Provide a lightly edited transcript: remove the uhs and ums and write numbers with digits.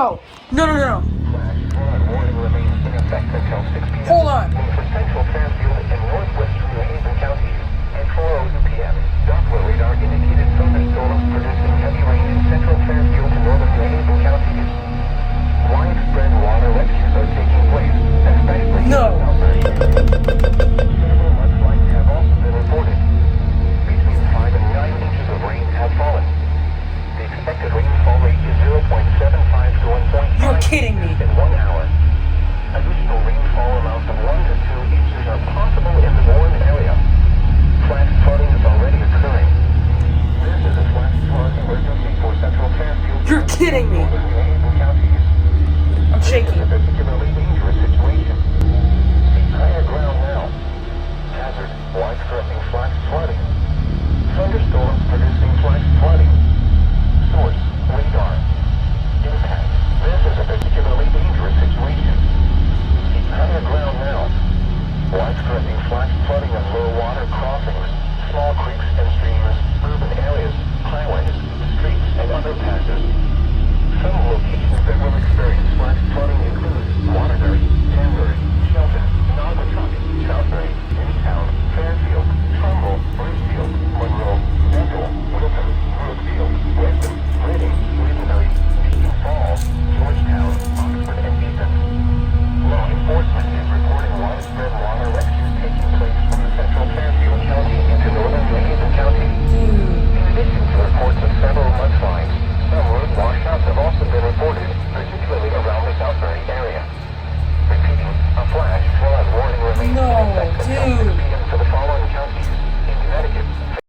No. No, no, no, no. Flash flood warning remains in effect until 6 p.m. Hold on. For central Fairfield and northwestern New Haven counties at 4:02 p.m. Doppler radar indicated thunderstorms producing heavy rain in central Fairfield to northern New Haven counties. Widespread water rescues are taking place, especially No. in Southbury. Several mudslides have also been reported. Between 5 and 9 inches of rain have fallen. The expected rainfall rate is 0.75 to 1.5 You're kidding me. in 1 hour. Additional rainfall amounts of 1 to 2 inches are possible in the warned area. Flash flooding is already occurring. This is a flash flood emergency for central Fairfield. You're kidding me. Northern New Haven counties. I'm This shaking. is a particularly dangerous situation. Seek higher ground now. Hazard, life-threatening flash flooding. Thunderstorms producing flash flooding. Source, radar. Impact. This is a particularly dangerous situation. Seek higher ground now. Life-threatening flash flooding of low water crossings, small creeks and streams, urban areas, highways, streets, and underpasses. Some locations that will experience flash flooding include Waterbury, Danbury, Shelton, Naugatuck, Southbury, Newtown, Fairfield, Trumbull, Bridgefield, Monroe, Bethel, Wilton, Brookfield, Weston, Reading, Lindenbury, Beacon Falls, Georgetown, Oxford, and Eaton. Law enforcement is reporting widespread water rescues taking place from the central Fairfield County into northern New Haven County. In addition to reports of several mudslides, some road washouts have also been reported, particularly around the Southbury area. Repeating, a flash flood warning remains in No, effect until dude.